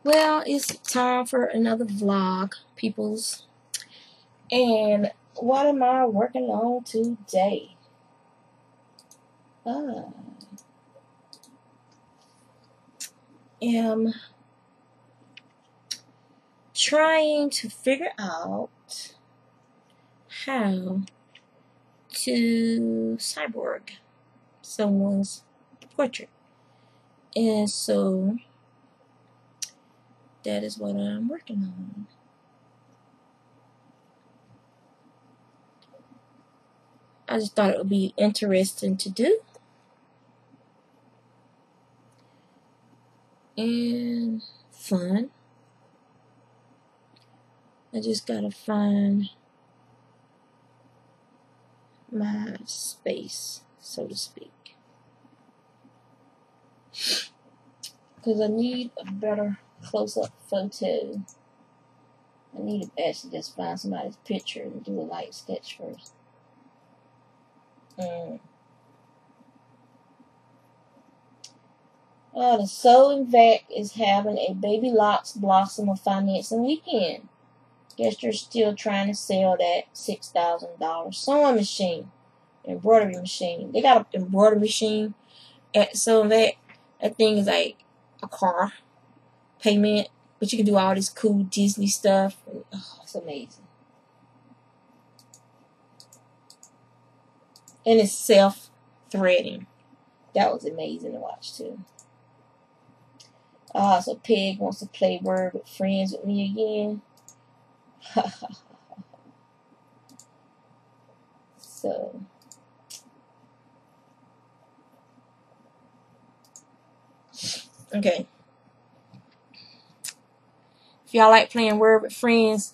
Well, it's time for another vlog, peoples. And what am I working on today? I am trying to figure out how to cyborg someone's portrait. And so that is what I'm working on. I just thought it would be interesting to do. And fun. I just gotta find my space, so to speak. Because I need a better close-up photo. I need to actually just find somebody's picture and do a light sketch first. The Sewing Vac is having a Baby Locks Blossom of Financing weekend. Guess they're still trying to sell that $6,000 sewing machine, embroidery machine. They got an embroidery machine at Sewing Vac. That thing is like a car payment, but you can do all this cool Disney stuff. Oh, it's amazing. And it's self-threading. That was amazing to watch too. So Peg wants to play Word with Friends with me again. So okay. If y'all like playing Word with Friends,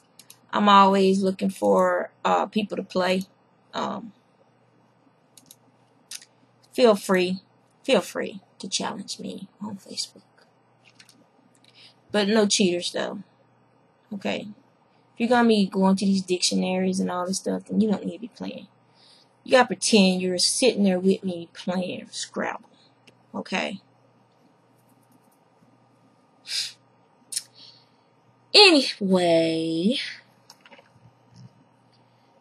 I'm always looking for people to play. Feel free to challenge me on Facebook. But no cheaters though. Okay. If you're gonna be going to these dictionaries and all this stuff, then you don't need to be playing. You gotta pretend you're sitting there with me playing Scrabble. Okay. Anyway,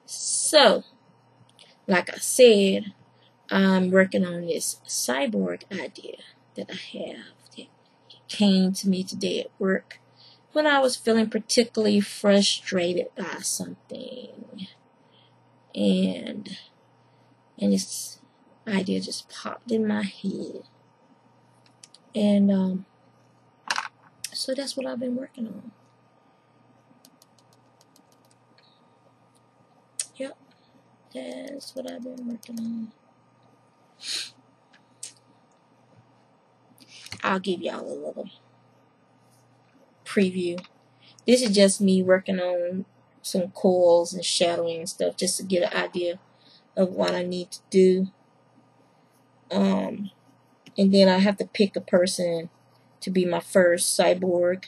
so like I said, I'm working on this cyborg idea that I have that came to me today at work when I was feeling particularly frustrated by something, and this idea just popped in my head, and so that's what I've been working on. Yep, that's what I've been working on. I'll give y'all a little preview. This is just me working on some coils and shadowing and stuff just to get an idea of what I need to do. And then I have to pick a person to be my first cyborg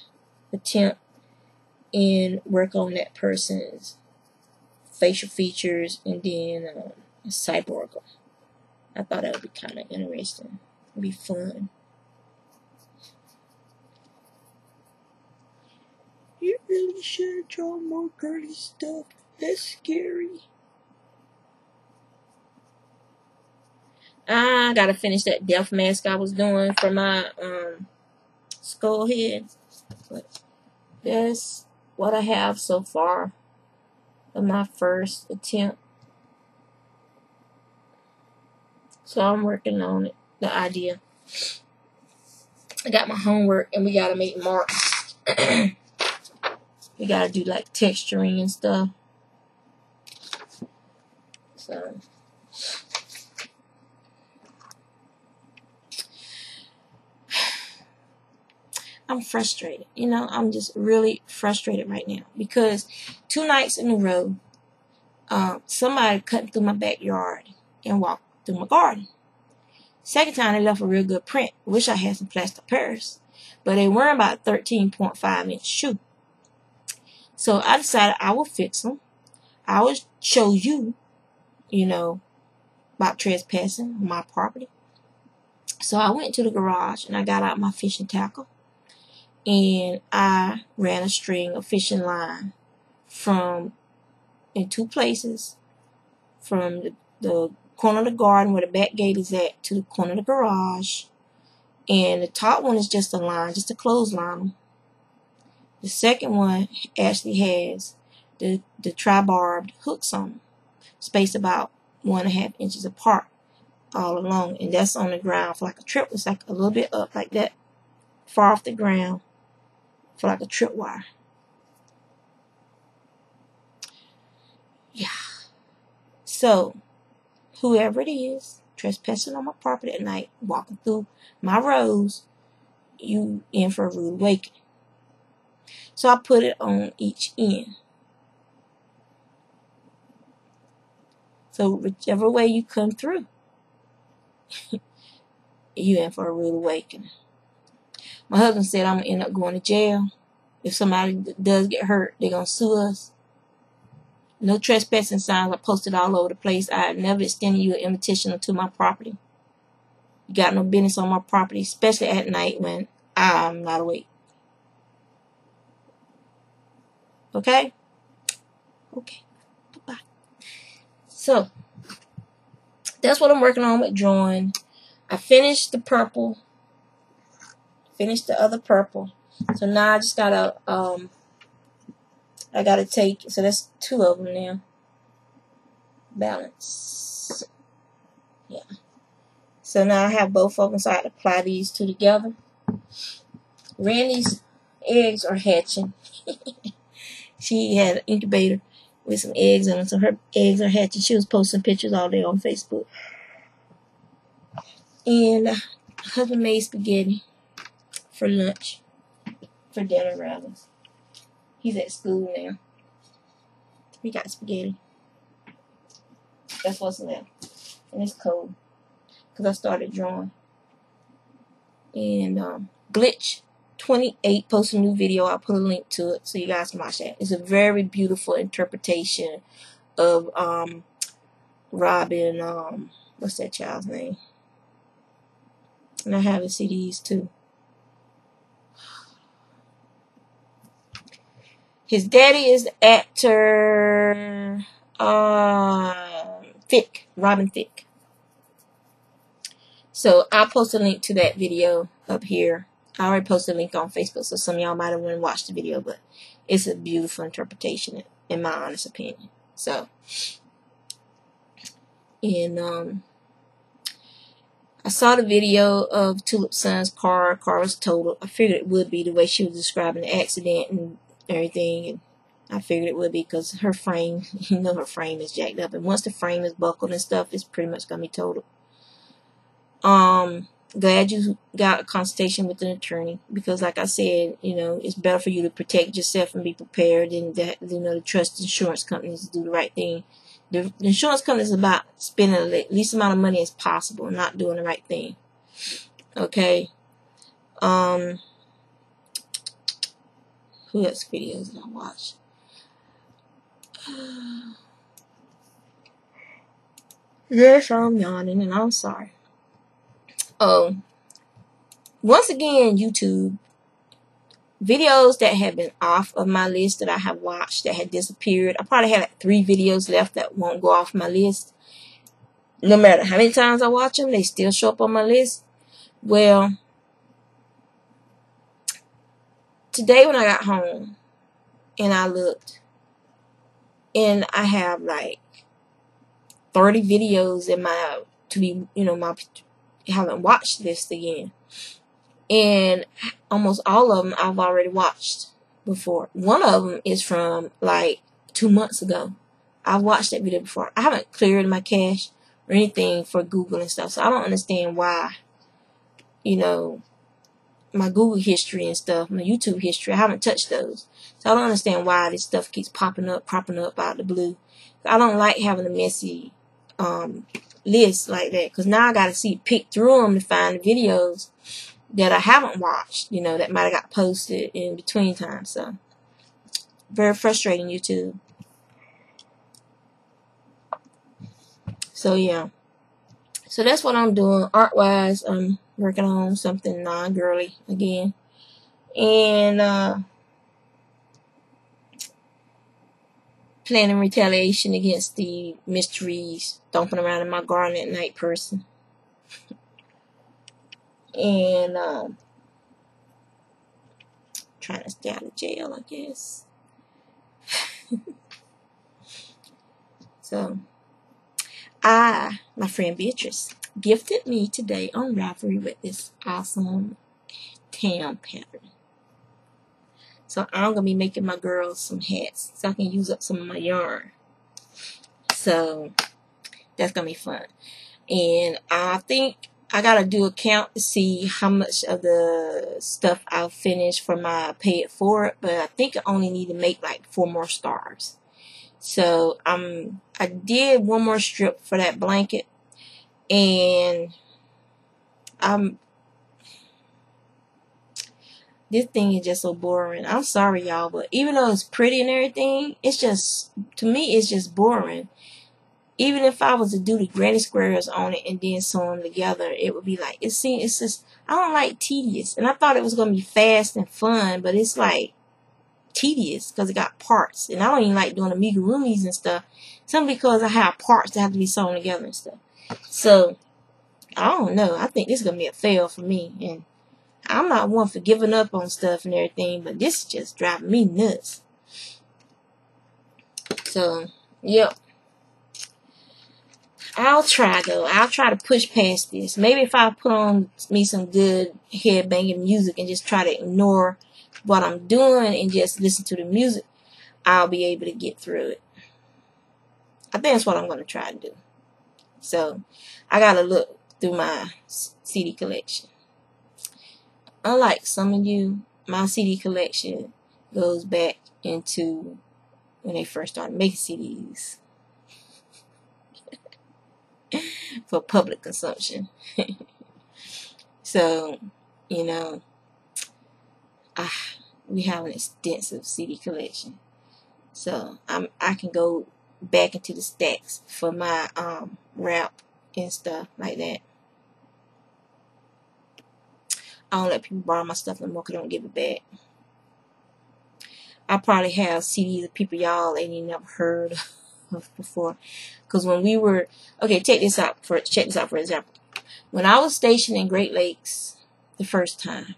attempt and work on that person's facial features and then cyborg them. I thought that would be kind of interesting. It'd be fun. You really should draw more girly stuff. That's scary. I gotta finish that death mask I was doing for my skull head. But that's what I have so far of my first attempt. So I'm working on it, the idea. I got my homework and we gotta make marks. We gotta do like texturing and stuff. So I'm frustrated. You know, I'm just really frustrated right now because 2 nights in a row, somebody cut through my backyard and walked through my garden. Second time, they left a real good print. Wish I had some plaster Paris, but they weren't about 13.5-inch shoe. So I decided I will fix them. I will show you, you know, about trespassing on my property. So I went to the garage and I got out my fishing tackle. and I ran a string of fishing line in two places, from the corner of the garden where the back gate is at to the corner of the garage. And the top one is just a line, just a clothesline. The second one actually has the tri-barbed hooks on them, spaced about 1.5 inches apart all along, and that's on the ground for like a trip. It's like a little bit up like that, far off the ground, for like a trip wire. Yeah. So whoever it is trespassing on my property at night, walking through my rows, you in for a rude awakening. So I put it on each end. So whichever way you come through, you in for a rude awakening. My husband said I'm going to end up going to jail. If somebody does get hurt, they're going to sue us. No trespassing signs are posted all over the place. I had never extended you an invitation to my property. You got no business on my property, especially at night when I'm not awake. Okay? Okay. Bye-bye. So, that's what I'm working on with drawing. I finished the purple. Finished the other purple. So now I just gotta, I gotta take, so that's 2 of them now. Balance. Yeah. So now I have both of them, so I have to apply these 2 together. Randy's eggs are hatching. She had an incubator with some eggs in it, so her eggs are hatching. She was posting pictures all day on Facebook. And husband made spaghetti for lunch, for dinner rather. He's at school now. We got spaghetti. That's what's left. And it's cold, because I started drawing. And Glitch 28 posted a new video. I'll put a link to it so you guys can watch that. It's a very beautiful interpretation of Robin, what's that child's name? And I have the CDs too. His daddy is the actor Thicke, Robin Thicke. So I'll post a link to that video up here. I already posted a link on Facebook, so some of y'all might have went and watched the video, but it's a beautiful interpretation, in my honest opinion. So, and I saw the video of Tulip's son's car. Car was totaled. I figured it would be the way she was describing the accident and everything, and I figured it would be because her frame, you know, her frame is jacked up, and once the frame is buckled and stuff, it's pretty much gonna be totaled. Glad you got a consultation with an attorney, because like I said, you know, it's better for you to protect yourself and be prepared than that, you know, to trust insurance companies to do the right thing. The insurance company is about spending the least amount of money as possible, not doing the right thing. Okay. Who else videos did I watch? Yes, I'm yawning and I'm sorry. Oh, once again, YouTube, videos that have been off of my list that I have watched that had disappeared. I probably have like 3 videos left that won't go off my list. No matter how many times I watch them, they still show up on my list. Well, today when I got home and I looked, and I have like 30 videos in my, to be, you know, my haven't watched list again. And almost all of them I've already watched before. One of them is from like 2 months ago. I've watched that video before. I haven't cleared my cache or anything for Google and stuff, so I don't understand why, you know, my Google history and stuff, my YouTube history, I haven't touched those. So I don't understand why this stuff keeps popping up out of the blue. I don't like having a messy list like that, because now I got to pick through them to find the videos that I haven't watched, you know, that might have got posted in between times. So, very frustrating, YouTube. So, yeah. So, that's what I'm doing. Art-wise, I'm working on something non-girly again. and planning retaliation against the mysteries stomping around in my garden at night person. And trying to stay out of jail, I guess. So, my friend Beatrice gifted me today on Ravelry with this awesome tam pattern. So I'm going to be making my girls some hats so I can use up some of my yarn. So that's going to be fun. And I think I got to do a count to see how much of the stuff I'll finish for my pay it forward. But I think I only need to make like 4 more scarves. So I did 1 more strip for that blanket. And this thing is just so boring. I'm sorry, y'all, but even though it's pretty and everything, it's just, to me, it's just boring. Even if I was to do the granny squares on it and then sew them together, it would be like, it's just, I don't like tedious. And I thought it was going to be fast and fun, but it's like tedious because it got parts. And I don't even like doing amigurumis and stuff. Simply because I have parts that have to be sewn together and stuff. So, I don't know. I think this is going to be a fail for me. And I'm not one for giving up on stuff and everything, but this is just driving me nuts. So, yep. I'll try, though. I'll try to push past this. Maybe if I put on me some good head-banging music and just try to ignore what I'm doing and just listen to the music, I'll be able to get through it. I think that's what I'm going to try to do. So, I got to look through my CD collection. Unlike some of you, my CD collection goes back into when they first started making CDs. For public consumption. So, you know, we have an extensive CD collection. So I can go back into the stacks for my rap and stuff like that. I don't let people borrow my stuff no more because I don't give it back. I probably have CDs of people y'all ain't even never heard of before. Because when we were, okay, check this out for example. When I was stationed in Great Lakes the first time,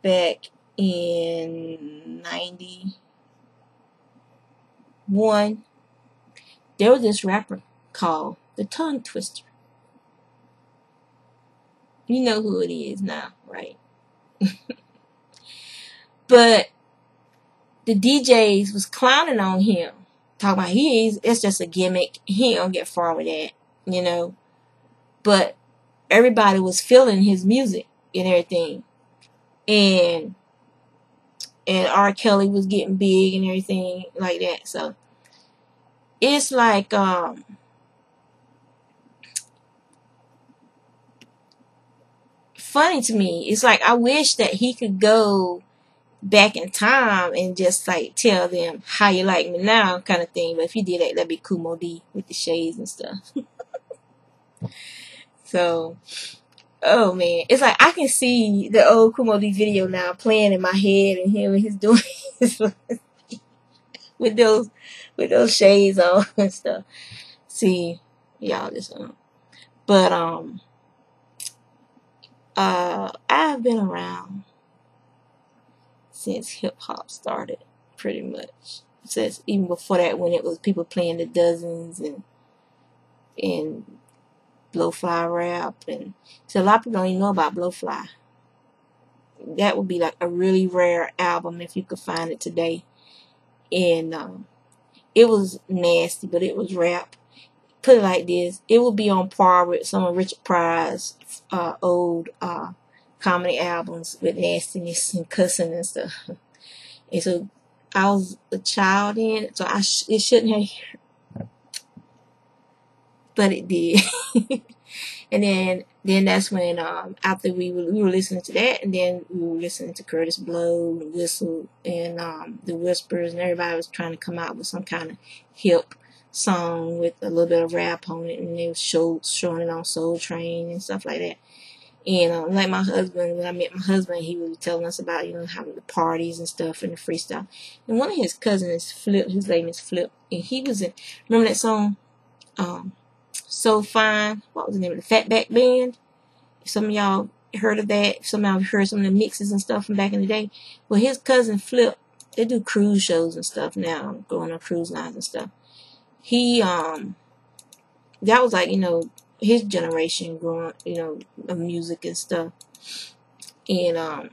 back in 91, there was this rapper called the Tongue Twister. You know who it is now, right? But the DJs was clowning on him. Talking about it's just a gimmick. He don't get far with that, you know. But everybody was feeling his music and everything. And R. Kelly was getting big and everything like that. So it's like funny to me. It's like I wish that he could go back in time and just like tell them how you like me now kind of thing. But if he did that, that'd be Kumo D with the shades and stuff. So, oh man, it's like I can see the old Kumo D video now playing in my head, and him and he's doing his with those shades on and stuff. See, y'all just but I've been around since hip hop started, pretty much. Since even before that, when it was people playing the dozens and Blowfly rap, and so a lot of people don't even know about Blowfly. That would be like a really rare album if you could find it today. And it was nasty, but it was rap. Put it like this: it would be on par with some of Richard Pryor's old comedy albums with nastiness and cussing and stuff. And so I was a child then, so it shouldn't have, but it did. And then that's when after we were listening to that, and then we were listening to Curtis Blow, and Whistle, and the Whispers, and everybody was trying to come out with some kind of hip song with a little bit of rap on it, and they were showing it on Soul Train and stuff like that. And like my husband, when I met my husband, he was telling us about, having the parties and stuff and the freestyle. And one of his cousins, Flip, his name is Flip, and he was in, remember that song, So Fine? What was the name of the Fatback Band? Some of y'all heard of that. Some of y'all heard some of the mixes and stuff from back in the day. Well, his cousin Flip, they do cruise shows and stuff now, going on cruise lines and stuff. He, that was like, his generation growing, of music and stuff. And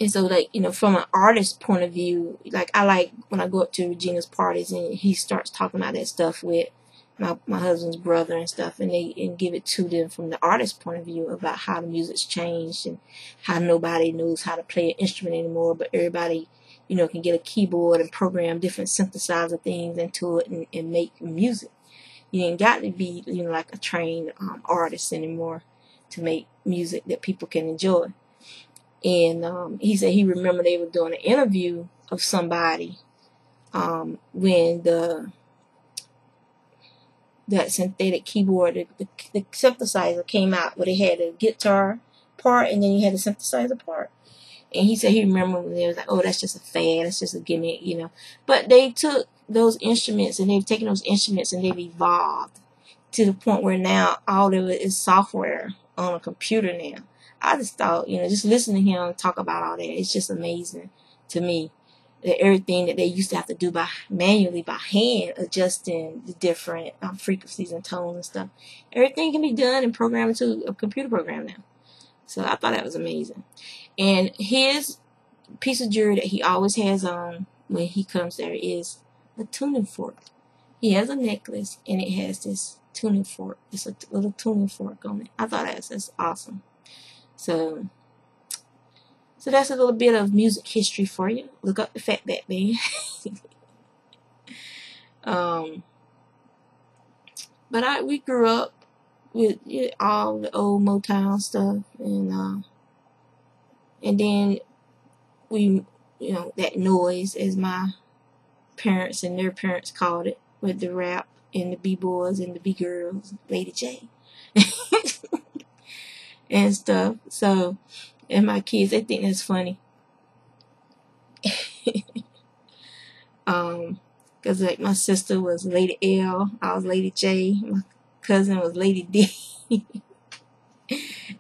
so, like, from an artist point of view, like, I like when I go up to Regina's parties and he starts talking about that stuff with my husband's brother and stuff, and give it to them from the artist point of view about how the music's changed and how nobody knows how to play an instrument anymore, but everybody, can get a keyboard and program different synthesizer things into it and make music. You ain't got to be, like a trained artist anymore to make music that people can enjoy. And he said he remembered they were doing an interview of somebody when that synthetic keyboard, the synthesizer came out where they had a guitar part and then you had the synthesizer part. And he said he remembered when they was like, oh, that's just a fad, that's just a gimmick, But they took those instruments and they've taken those instruments and they've evolved to the point where now all of it is software on a computer now. I just thought, just listening to him talk about all that, it's just amazing to me that everything that they used to have to do manually by hand, adjusting the different frequencies and tones and stuff, everything can be done and programmed into a computer program now. So I thought that was amazing. And his piece of jewelry that he always has on when he comes there is a tuning fork. He has a necklace and it has this tuning fork. It's a little tuning fork on it. I thought that's awesome. So that's a little bit of music history for you. Look up the Fatback Band. But we grew up with all the old Motown stuff, and then we, that noise, as my parents and their parents called it, with the rap and the B-boys and the B-girls, Lady J, and stuff. So, and my kids, they think that's funny. Because like my sister was Lady L, I was Lady J, my cousin was Lady D.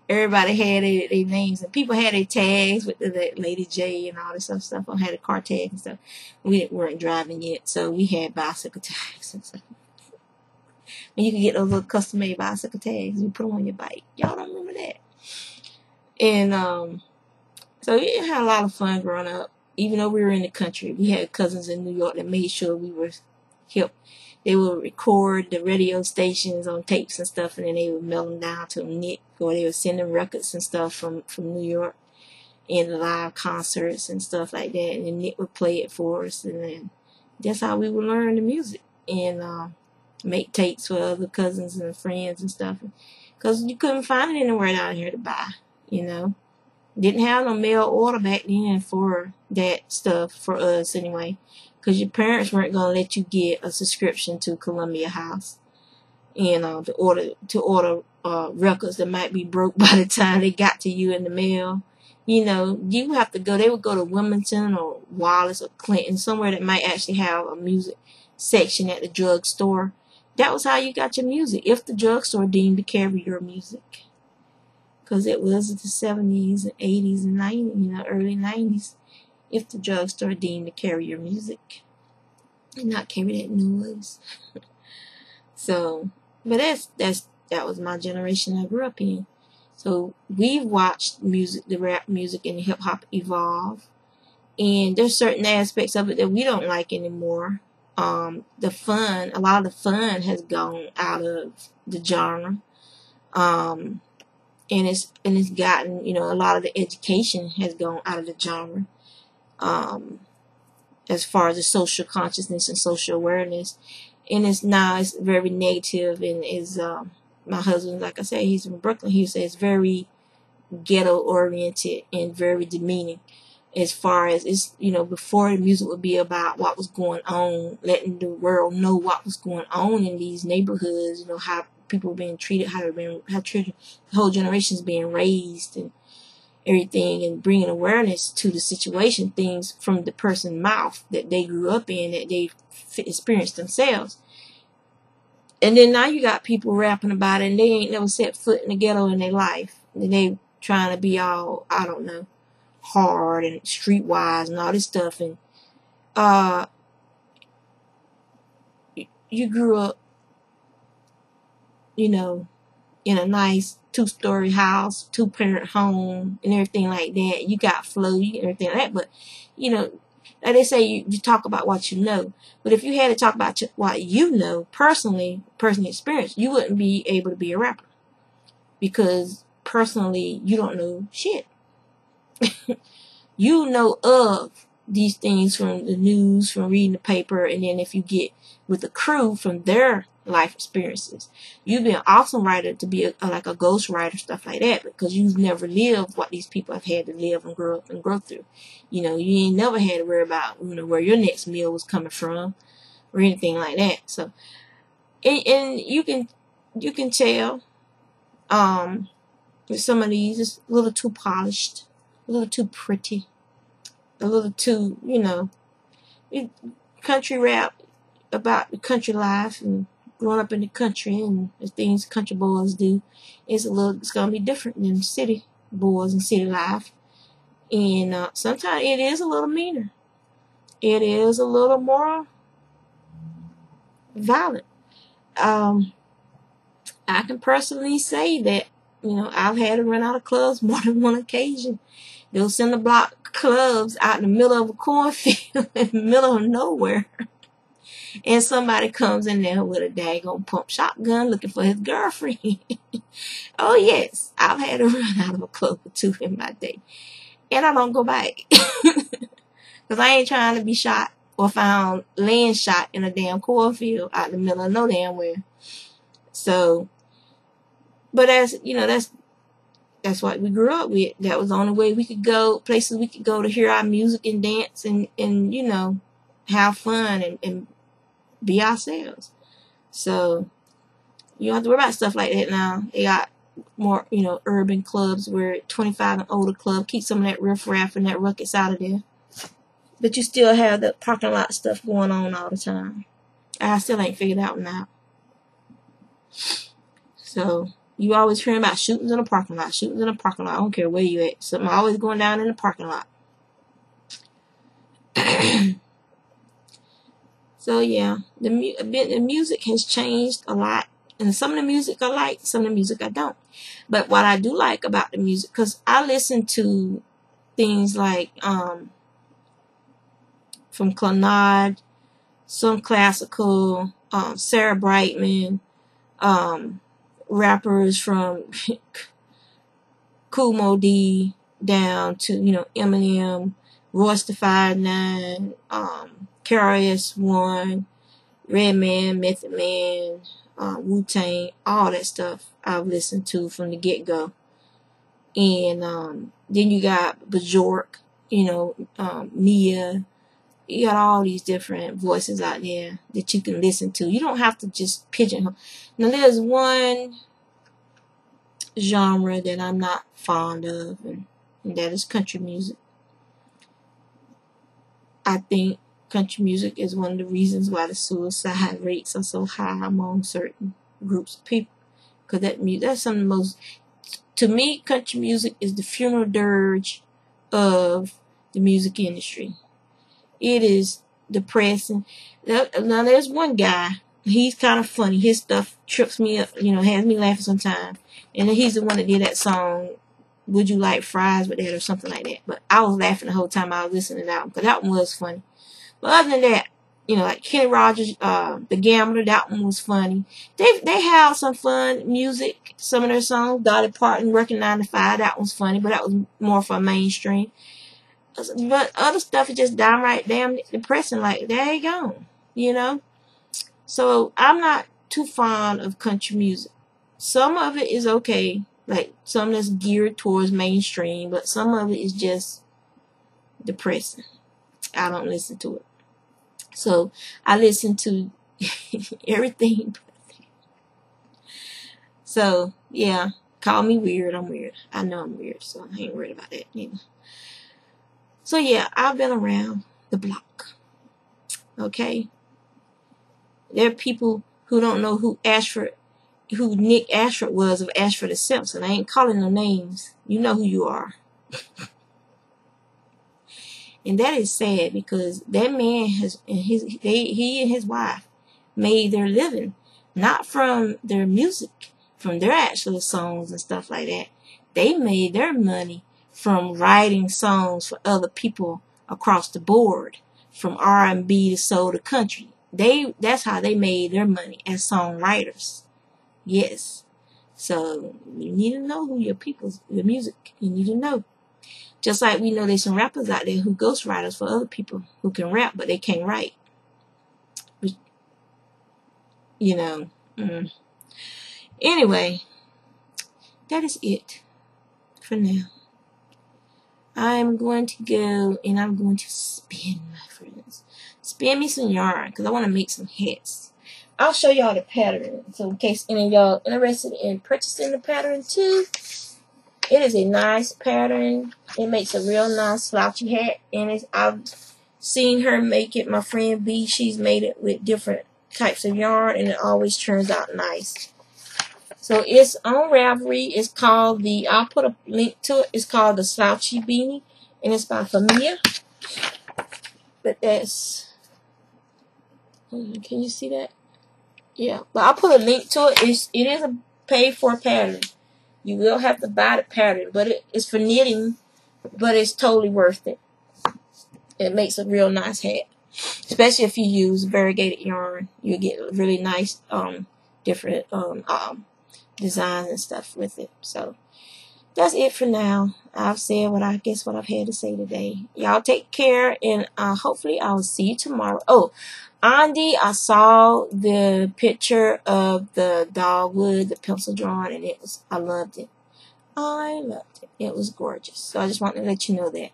Everybody had their names, and people had their tags with the Lady J and all this other stuff. I had a car tag and stuff. We weren't driving yet, so we had bicycle tags and stuff. And you can get those little custom-made bicycle tags. You put them on your bike. Y'all don't remember that? And so we had a lot of fun growing up. Even though we were in the country, we had cousins in New York that made sure we were hip. They would record the radio stations on tapes and stuff, and then they would mail them down to Nick, or they would send them records and stuff from New York, and the live concerts and stuff like that. And then Nick would play it for us, and then that's how we would learn the music and make tapes for other cousins and friends and stuff. Because you couldn't find it anywhere down here to buy, Didn't have no mail order back then for that stuff for us anyway. Because your parents weren't going to let you get a subscription to Columbia House. To order records that might be broke by the time they got to you in the mail. You have to go. They would go to Wilmington or Wallace or Clinton, somewhere that might actually have a music section at the drugstore. That was how you got your music, if the drugstore deemed to carry your music. Because it was the 70s and 80s and 90s, early 90s. If the drugstore deemed to carry your music and not carry that noise. So, but that was my generation I grew up in. So we've watched the rap music and hip hop evolve, and there's certain aspects of it that we don't like anymore. A lot of the fun has gone out of the genre. And it's gotten, a lot of the education has gone out of the genre. As far as the social consciousness and social awareness, and it's very negative, and is my husband, like I said, he's from Brooklyn. He says it's very ghetto oriented and very demeaning. As far as it's, before the music would be about what was going on, letting the world know what was going on in these neighborhoods, how people being treated, how the whole generations being raised and everything, and bringing awareness to the situation, things from the person's mouth that they grew up in, that they experienced themselves. And then now you got people rapping about it, and they ain't never set foot in the ghetto in their life, and they trying to be all, I don't know, hard and streetwise and all this stuff. And you grew up, you know, in a nice 2-story house, 2-parent home, and everything like that. You got flow, and everything like that. But, you know, like they say, you talk about what you know. But if you had to talk about what you know, personal experience, you wouldn't be able to be a rapper. Because, personally, you don't know shit. You know of these things from the news, from reading the paper, and then if you get with a crew from their life experiences. You'd be an awesome writer to be like a ghost writer, stuff like that, because you've never lived what these people have had to live and grow up and grow through. You know, you ain't never had to worry about, you know, where your next meal was coming from or anything like that. So, and you can tell with some of these, it's a little too polished, a little too pretty, a little too, you know, country rap about the country life and growing up in the country and the things country boys do. It's gonna be different than city boys and city life. And sometimes it is a little meaner. It is a little more violent. I can personally say that, you know, I've had to run out of clubs more than one occasion. Those cinder block clubs out in the middle of a cornfield, in the middle of nowhere. And somebody comes in there with a daggone pump shotgun looking for his girlfriend. Oh, yes, I've had to run out of a club or two in my day. And I don't go back. Because I ain't trying to be shot or found laying shot in a damn cornfield out in the middle of no damn where. So, but that's what we grew up with. That was the only way we could go, places we could go to hear our music and dance and you know, have fun and be ourselves. So you don't have to worry about stuff like that now. They got more, you know, urban clubs where 25 and older club, keep some of that riff-raff and that ruckus out of there. But you still have the parking lot stuff going on all the time. I still ain't figured out now. So you always hearing about shootings in the parking lot, shootings in the parking lot. I don't care where you at. Something always going down in the parking lot. So yeah, the music has changed a lot. And some of the music I like, some of the music I don't. But what I do like about the music, because I listen to things like from Clannad, some classical, Sarah Brightman, rappers from Kool Moe Dee down to, you know, Eminem, Royce da 5'9", KRS-One, Redman, Method Man, Wu-Tang, all that stuff I've listened to from the get-go. And then you got Bjork, you know, Mia. You got all these different voices out there that you can listen to. You don't have to just pigeonhole. Now, there's one genre that I'm not fond of, and that is country music. I think country music is one of the reasons why the suicide rates are so high among certain groups of people. Because that's some of the most, to me, country music is the funeral dirge of the music industry. It is depressing. Now there's one guy, he's kind of funny. His stuff trips me up, you know, has me laughing sometimes. And he's the one that did that song, Would You Like Fries with that or something like that. But I was laughing the whole time I was listening to that one, because that one was funny. But other than that, you know, like Kenny Rogers, The Gambler, that one was funny. They have some fun music, some of their songs. Dolly Parton, Working 9 to 5, that was funny, but that was more for mainstream. But other stuff is just downright damn depressing, like, there you go, you know? So I'm not too fond of country music. Some of it is okay, like some that's geared towards mainstream, but some of it is just depressing. I don't listen to it. So I listen to everything. So, yeah, call me weird. I'm weird. I know I'm weird, so I ain't worried about that either. So, yeah, I've been around the block. Okay? There are people who don't know who Nick Ashford was of Ashford and Simpson. I ain't calling no names. You know who you are. And that is sad because that man he and his wife made their living not from their music, from their actual songs and stuff like that. They made their money from writing songs for other people across the board, from R&B to soul to country. That's how they made their money, as songwriters. Yes. So you need to know who your music. You need to know. Just like we know there's some rappers out there who ghostwriters for other people who can rap, but they can't write. You know. Anyway, that is it for now. I'm going to go and I'm going to spin, my friends. Spin me some yarn because I want to make some hats. I'll show y'all the pattern. So in case any of y'all interested in purchasing the pattern too, it is a nice pattern. It makes a real nice slouchy hat. And I've seen her make it. My friend B, she's made it with different types of yarn, and it always turns out nice. So it's on Ravelry. It's called I'll put a link to it. It's called the Slouchy Beanie, and it's by Famia. But that's, can you see that? Yeah, but I'll put a link to it. It is a paid-for pattern. You will have to buy the pattern, but it's for knitting, but it's totally worth it. It makes a real nice hat, especially if you use variegated yarn. You get really nice different designs and stuff with it. So that's it for now. I've said what I've had to say today. Y'all take care, and hopefully I will see you tomorrow. Oh, Andy, I saw the picture of the dogwood, the pencil drawing, and I loved it. I loved it. It was gorgeous. So I just wanted to let you know that.